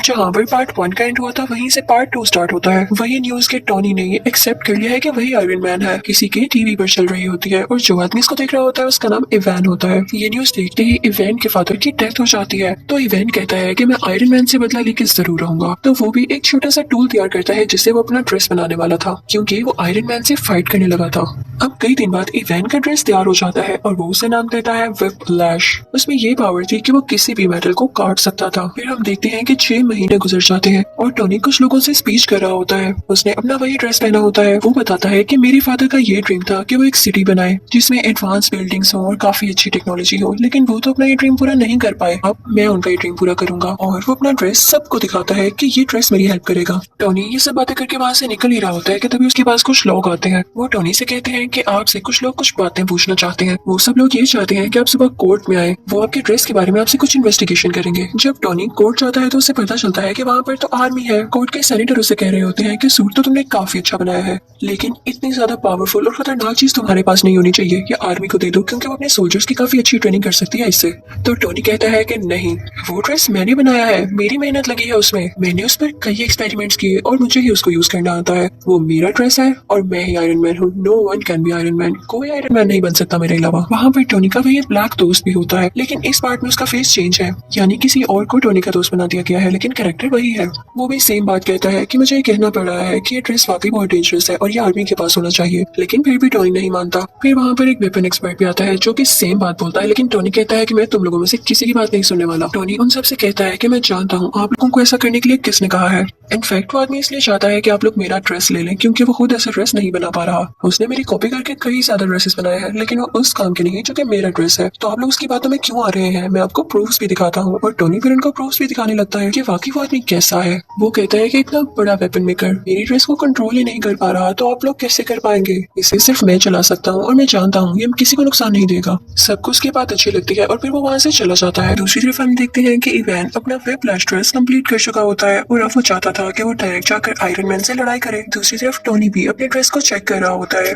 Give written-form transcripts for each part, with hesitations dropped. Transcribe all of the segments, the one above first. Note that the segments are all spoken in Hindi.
जहाँ पर पार्ट 1 का एंड हुआ था वहीं से पार्ट 2 स्टार्ट होता है। वही न्यूज के टोनी ने ये एक्सेप्ट कर लिया है कि वही आयरन मैन है, किसी के टीवी पर चल रही होती है और जो आदमी इसको देख रहा होता है उसका नाम इवान होता है। ये न्यूज देखते ही इवान के फादर की डेथ हो जाती है, तो इवान कहता है कि मैं आयरन मैन से बदला लेके जरूर रहूंगा। तो वो भी एक छोटा सा टूल तैयार करता है जिससे वो अपना ड्रेस बनाने वाला था, क्योंकि वो आयरन मैन से फाइट करने लगा था। अब कई दिन बाद इवान का ड्रेस तैयार हो जाता है और वो उसे नाम देता है व्हिप्लैश। उसमें ये पावर थी कि वो किसी भी मेटल को काट सकता था। फिर हम देखते हैं कि 6 महीने गुजर जाते हैं और टोनी कुछ लोगों से स्पीच कर रहा होता है। उसने अपना वही ड्रेस पहना होता है। वो बताता है कि मेरे फादर का ये ड्रीम था कि वो एक सिटी बनाए जिसमें एडवांस बिल्डिंग्स हो और काफी अच्छी टेक्नोलॉजी हो, लेकिन वो तो अपना ये ड्रीम पूरा नहीं कर पाए। अब मैं उनका ये ड्रीम पूरा करूंगा। और वो अपना ड्रेस सबको दिखाता है कि ये ड्रेस मेरी हेल्प करेगा। टोनी ये सब बातें करके वहाँ से निकल ही रहा होता है कि तभी उसके पास कुछ लोग आते हैं। वो टोनी से कहते हैं कि आपसे कुछ लोग कुछ बातें पूछना चाहते हैं। वो सब लोग ये चाहते हैं कि आप सुबह कोर्ट में आए, वो आपके ड्रेस के बारे में आपसे कुछ इन्वेस्टिगेशन करेंगे। जब टोनी कोर्ट जाता है तो उसे पता चलता है कि वहाँ पर तो आर्मी है। कोर्ट के सेनेटर उसे कह रहे होते हैं कि सूट तो तुमने काफी अच्छा बनाया है, लेकिन इतनी ज्यादा पावरफुल और खतरनाक चीज तुम्हारे पास नहीं होनी चाहिए, ये आर्मी को दे दो क्योंकि वो अपने सोल्जर्स की काफी अच्छी ट्रेनिंग कर सकती है इससे। तो टोनी कहता है कि नहीं, वो ड्रेस मैंने बनाया है, मेरी मेहनत लगी है उसमें, मैंने उस पर कई एक्सपेरिमेंट्स किए और मुझे ही उसको यूज करना आता है। वो मेरा ड्रेस है और मैं ही आयरन मैन हूँ। No one can be iron man, कोई आयरन मैन नहीं बन सकता मेरे अलावा। वहाँ पर टोनी का वही ब्लैक दोस्त भी होता है, लेकिन इस पार्ट में उसका फेस चेंज है, यानी किसी और को टोनी का दोस्त बना दिया गया है, लेकिन कैरेक्टर वही है। वो भी सेम बात कहता है कि मुझे ये कहना पड़ रहा है कि ये ड्रेस वाकई बहुत डेंजरस है और ये आर्मी के पास होना चाहिए, लेकिन फिर भी टोनी नहीं मानता। फिर वहाँ पर एक वेपन एक्सपर्ट भी आता है जो कि सेम बात बोलता है, लेकिन टोनी कहता है कि मैं तुम लोगों में से किसी की बात नहीं सुनने वाला। टोनी उन सबसे कहता है कि मैं जानता हूँ आप लोगों को ऐसा करने के लिए किसने कहा है। इनफैक्ट वो आदमी इसलिए चाहता है कि आप लोग मेरा ड्रेस ले लें क्योंकि वो खुद ऐसा ड्रेस नहीं बना पा रहा। उसने मेरी कॉपी करके कई ज्यादा ड्रेसेस बनाए हैं, लेकिन वो उस काम के नहीं जो कि मेरा ड्रेस है। तो आप लोग उसकी बातों में क्यों आ रहे हैं, मैं आपको प्रूफ्स भी दिखाता हूँ। और टोनी फिर उनको प्रूफ्स भी दिखाने लगता है कि वाकई वो आदमी कैसा है। वो कहता है कि इतना बड़ा वेपन मेकर मेरी ड्रेस को कंट्रोल ही नहीं कर पा रहा, तो आप लोग कैसे कर पाएंगे, इसे सिर्फ मैं चला सकता हूँ और मैं जानता हूँ ये किसी को नुकसान नहीं देगा। सबको उसकी बात अच्छी लगती है और फिर वो वहाँ से चला जाता है। दूसरी तरफ हम देखते हैं कि इवान अपना व्हिप्लैश ड्रेस कंप्लीट कर चुका होता है और अब वो चाहता था कि वो डायरेक्ट जाकर आयरन मैन से लड़ाई करे। दूसरी तरफ टोनी भी अपने ड्रेस को चेक कर रहा होता है।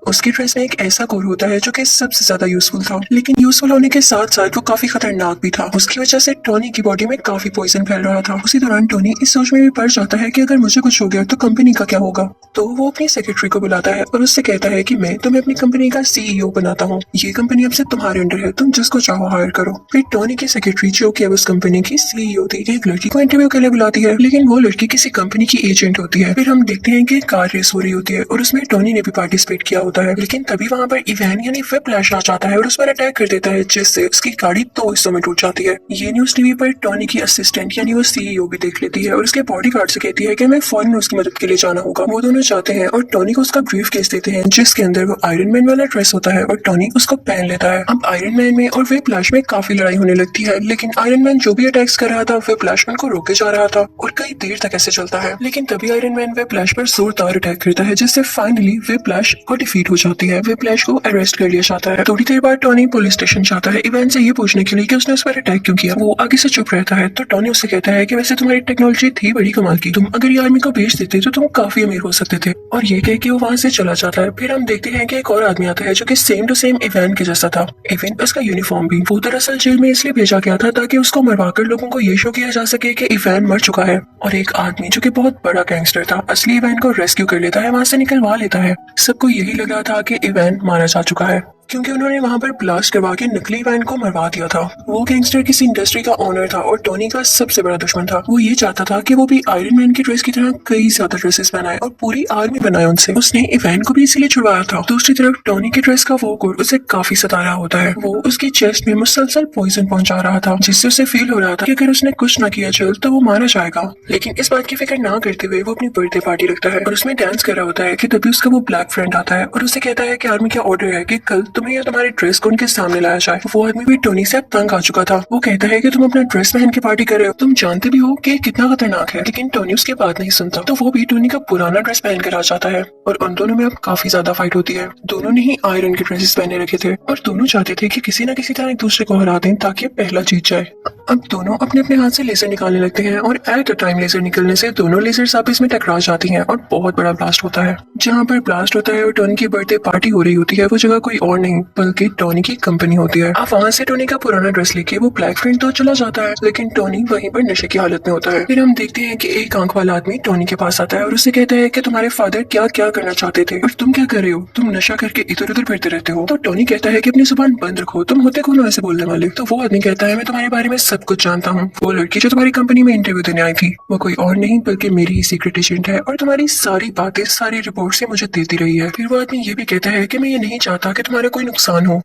उसकी ड्रेस में एक ऐसा कोर होता है जो कि सबसे ज्यादा यूजफुल था, लेकिन यूजफुल होने के साथ साथ वो काफी खतरनाक भी था। उसकी वजह से टोनी की बॉडी में काफी पॉइजन फैल रहा था। उसी दौरान टोनी इस सोच में भी पड़ जाता है कि अगर मुझे कुछ हो गया तो कंपनी का क्या होगा। तो वो अपनी सेक्रेटरी को बुलाता है और उससे कहता है कि मैं तुम्हें अपनी कंपनी का सीईओ बनाता हूँ, ये कंपनी अब से तुम्हारे अंडर है, तुम जिसको चाहो हायर करो। फिर टोनी की सेक्रेटरी जो कि अब उस कंपनी की सीईओ थी, एक लड़की को इंटरव्यू के लिए बुलाती है, लेकिन वो लड़की किसी कंपनी की एजेंट होती है। फिर हम देखते हैं कि कार रेस हो रही होती है और उसमें टोनी ने भी पार्टिसिपेट किया होता है, लेकिन तभी वहाँ पर इवान यानी व्हिप्लैश आ जाता है और उस पर अटैक कर देता है, जिससे उसकी गाड़ी 2 हिस्सों में टूट जाती है। ये न्यूज टीवी पर टोनी की असिस्टेंट यानी वो सीईओ भी देख लेती है और उसके बॉडीगार्ड से कहती है कि मैं फौरन उसकी मदद के लिए जाना होगा। वो दोनों जाते हैं और टोनी को उसका ब्रीफ केस देते हैं जिसके अंदर वो आयरन मैन वाला ड्रेस होता है और टोनी उसको पहन लेता है। अब आयरन मैन में और व्हिप्लैश में काफी लड़ाई होने लगती है, लेकिन आयरन मैन जो भी अटैक्स कर रहा था व्हिप्लैश उनको रोके जा रहा था और कई देर तक ऐसे चलता है। लेकिन तभी आयरन मैन व्हिप्लैश पर जोरदार अटैक करता है जिससे फाइनली व्हिप्लैश को डिफीट हो जाती है। व्हिप्लैश को अरेस्ट कर लिया जाता है। थोड़ी देर बाद टोनी पुलिस स्टेशन जाता है इवान से ये पूछने के लिए कि उसने उस पर अटैक क्यों किया। वो आगे से चुप रहता है तो टोनी उससे कहता है कि वैसे तुम्हारी टेक्नोलॉजी थी बड़ी कमाल की, तुम अगर ये आर्मी को भेज देते तो तुम काफी अमीर हो सकते थे। और ये कह के वो वहाँ से चला जाता है। फिर हम देखते हैं कि एक और आदमी आता है जो कि सेम टू सेम इवान के जैसा था, इवन उसका यूनिफॉर्म भी। वो दरअसल जेल में इसलिए भेजा गया था ताकि उसको मरवाकर लोगों को ये शो किया जा सके कि इवान मर चुका है। और एक आदमी जो कि बहुत बड़ा गैंगस्टर था असली इवान को रेस्क्यू कर लेता है, वहाँ से निकलवा लेता है। सबको यही लगा था कि इवान मारा जा चुका है क्योंकि उन्होंने वहाँ पर ब्लास्ट करवा के नकली इवान को मरवा दिया था। वो गैंगस्टर किसी इंडस्ट्री का ओनर था और टोनी का सबसे बड़ा दुश्मन था। वो ये चाहता था कि वो भी आयरन मैन की ड्रेस की तरह कई ज्यादा ड्रेसेस बनाए और पूरी आर्मी बनाए उनसे। उसने इवान को भी इसीलिए छुड़वाया था। दूसरी तरफ टोनी की ड्रेस का वो कोर उसे काफी सता रहा होता है। वो उसकी चेस्ट में मुसलसल पॉइजन पहुंचा रहा था जिससे उसे फील हो रहा था कि अगर उसने कुछ न किया चल तो वो मारा जाएगा। लेकिन इस बात की फिक्र ना करते हुए वो अपनी बर्थडे पार्टी रखता है और उसमें डांस कर रहा होता है कि तभी उसका वो ब्लैक फ्रेंड आता है और उसे कहता है कि आर्मी का ऑर्डर है कि कल तुम्हें या तुम्हारे ड्रेस को उनके सामने लाया जाए। वो आदमी भी टोनी से अब तंग आ चुका था। वो कहता है कि तुम अपना ड्रेस पहन के पार्टी कर रहे हो, तुम जानते भी हो कि कितना खतरनाक है, लेकिन टोनी उसकी बात नहीं सुनता। तो वो भी टोनी का पुराना ड्रेस पहन कर आ जाता है और उन दोनों में अब काफी ज्यादा फाइट होती है। दोनों ने ही आयरन के ड्रेसेस पहने रखे थे और दोनों चाहते थे कि किसी न किसी तरह एक दूसरे को हरा दें ताकि पहला जीत जाए। अब दोनों अपने अपने हाथ से लेजर निकालने लगते हैं और एट अ टाइम लेजर निकलने से दोनों लेजर्स आपस में टकरा जाती हैं और बहुत बड़ा ब्लास्ट होता है। जहाँ पर ब्लास्ट होता है और टोनी की बर्थडे पार्टी हो रही होती है वो जगह कोई और नहीं बल्कि टोनी की कंपनी होती है। अब वहाँ से टोनी का पुराना ड्रेस लेके वो ब्लैक फ्रेंड तो चला जाता है, लेकिन टोनी वहीं पर नशे की हालत में होता है। फिर हम देखते हैं कि एक आंख वाला आदमी टोनी के पास आता है और उससे कहता है कि तुम्हारे फादर क्या क्या करना चाहते थे और तुम क्या कर रहे हो, तुम नशा करके इधर उधर फिरते रहते हो। तो टोनी कहता है कि अपनी जुबान बंद रखो, तुम होते कौन हो ऐसे बोलने वाले। तो वो आदमी कहता है मैं तुम्हारे बारे में सब कुछ जानता हूँ, वो लड़की जो तुम्हारी कंपनी में इंटरव्यू देने आई थी वो कोई और नहीं बल्कि मेरी ही सीक्रेट एजेंट है और तुम्हारी सारी बातें सारी रिपोर्ट से मुझे देती रही है। फिर वो आदमी ये भी कहता है कि मैं ये नहीं चाहता कि तुम्हारा कोई नुकसान हो,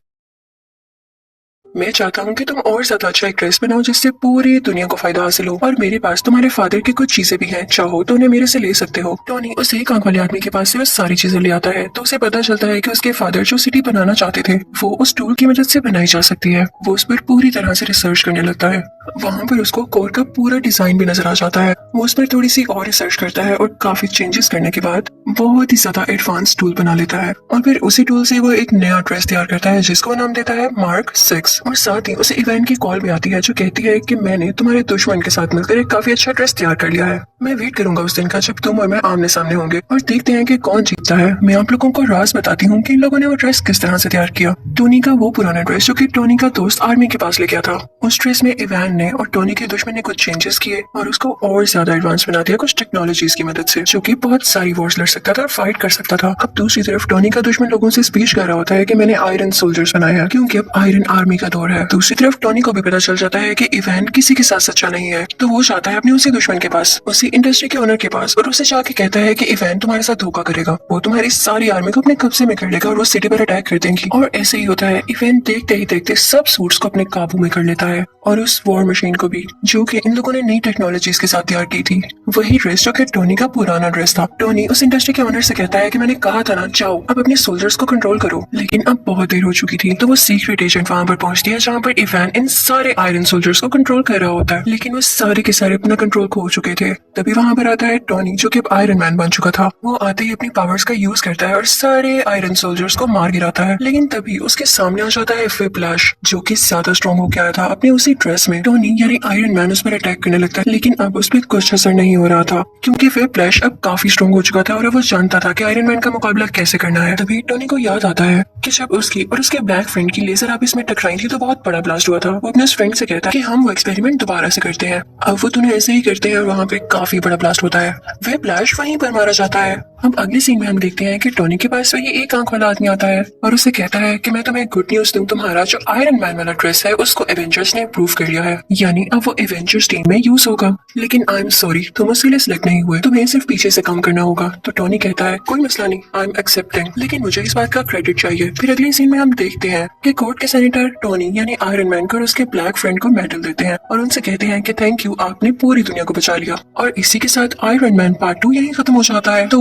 मैं चाहता हूँ कि तुम और ज्यादा अच्छा एक ड्रेस बनाओ जिससे पूरी दुनिया को फायदा हासिल हो और मेरे पास तुम्हारे फादर की कुछ चीजें भी हैं, चाहो तो उन्हें मेरे से ले सकते हो। टोनी उस एक आंख वाले आदमी के पास से वो सारी चीजें ले आता है तो उसे पता चलता है कि उसके फादर जो सिटी बनाना चाहते थे वो उस टूल की मदद से बनाई जा सकती है। वो उस पर पूरी तरह से रिसर्च करने लगता है। वहाँ पर उसको कोर का पूरा डिजाइन भी नजर आ जाता है। वो उस पर थोड़ी सी और रिसर्च करता है और काफी चेंजेस करने के बाद बहुत ही ज्यादा एडवांस टूल बना लेता है और फिर उसी टूल से वो एक नया ड्रेस तैयार करता है जिसको वो नाम देता है मार्क 6। और साथ ही उसे इवेंट की कॉल भी आती है जो कहती है कि मैंने तुम्हारे दुश्मन के साथ मिलकर एक काफी अच्छा ड्रेस तैयार कर लिया है। मैं वेट करूंगा उस दिन का जब तुम और मैं आमने सामने होंगे और देखते हैं कि कौन जीतता है। मैं आप लोगों को राज बताती हूँ कि इन लोगों ने वो ड्रेस किस तरह से तैयार किया। टोनी का वो पुराना ड्रेस जो कि टोनी का दोस्त आर्मी के पास ले गया था, उस ड्रेस में इवान ने और टोनी के दुश्मन ने कुछ चेंजेस किए और उसको और ज्यादा एडवांस बना दिया कुछ टेक्नोलॉजीज की मदद से, जो कि बहुत सारी वॉर्स लड़ सकता था और फाइट कर सकता था। अब दूसरी तरफ टोनी का दुश्मन लोगों से स्पीच कर रहा होता है कि मैंने आयरन सोल्जर्स बनाए हैं क्योंकि अब आयरन आर्मी का दौर है। दूसरी तरफ टोनी को भी पता चल जाता है कि इवान किसी के साथ सच्चा नहीं है, तो वो जाता है अपने उसी दुश्मन के पास, उसी इंडस्ट्री के ओनर के पास, और उसे जाके कहता है कि इवान तुम्हारे साथ धोखा करेगा, वो तुम्हारी सारी आर्मी को अपने कब्जे में कर लेगा और वो सिटी पर अटैक कर देंगी। और ऐसे ही होता है। इवान देखते ही देखते सब सूट्स को अपने काबू में कर लेता है और उस वॉर मशीन को भी, जो कि इन लोगों ने नई टेक्नोलॉजीज के साथ तैयार की थी। वही ड्रेस जो कि टोनी का पुराना ड्रेस था। टोनी उस इंडस्ट्री के ओनर से कहता है कि मैंने कहा था ना, जाओ अब अपने सोल्जर्स को कंट्रोल करो, लेकिन अब बहुत देर हो चुकी थी। तो वो सीक्रेट एजेंट वहां पर पहुंचती है जहाँ पर इवान इन सारे आयरन सोल्जर्स को कंट्रोल कर रहा होता है, लेकिन वो सारे के सारे अपना कंट्रोल खो चुके थे। तभी वहां पर आता है टोनी जो कि अब आयरन मैन बन चुका था। वो आते ही अपनी पावर्स का यूज करता है और सारे आयरन सोल्जर्स को मार गिराता है, लेकिन तभी उसके सामने आ जाता है व्हिप्लैश जो कि ज्यादा स्ट्रॉन्ग हो गया था अपने उसी ड्रेस में। टोनी यानी आयरन मैन उस पर अटैक करने लगता है, लेकिन अब उस पर कुछ असर नहीं हो रहा था क्योंकि व्हिप्लैश अब काफी स्ट्रॉन्ग हो चुका था और वो जानता था कि आयरन मैन का मुकाबला कैसे करना है। तभी टोनी को याद आता है कि जब उसकी और उसके ब्लैक फ्रेंड की लेजर आपस में टकराई थी तो बहुत बड़ा ब्लास्ट हुआ था। वो अपने उस फ्रेंड से कहता है कि हम वो एक्सपेरिमेंट दोबारा से करते हैं। अब वो दोनों ऐसे ही करते हैं और वहाँ पे काफी बड़ा ब्लास्ट होता है। व्हिप्लैश वहीं पर मारा जाता है। अब अगले सीन में हम देखते हैं कि टोनी के पास वही एक आंख वाला आदमी आता है और उसे कहता है कि मैं तुम्हें गुड न्यूज दूं, तुम्हारा जो आयरन मैन वाला ड्रेस है उसको एवेंजर्स ने अप्रूव कर लिया है, यानी अब वो एवेंजर्स टीम में यूज होगा। लेकिन आई एम सॉरी, तुम उसके लिए सिलेक्ट नहीं हुए, तुम्हें सिर्फ पीछे से काम करना होगा। तो टोनी कहता है कोई मसला नहीं, आई एम एक्सेप्टिंग, लेकिन मुझे इस बात का क्रेडिट चाहिए। फिर अगले सीन में हम देखते हैं कि कोर्ट के सेनेटर टोनी यानी आयरन मैन को और उसके ब्लैक फ्रेंड को मेडल देते हैं और उनसे कहते हैं कि थैंक यू, आपने पूरी दुनिया को बचा लिया। और इसी के साथ आयरन मैन पार्ट 2 यही खत्म हो जाता है। तो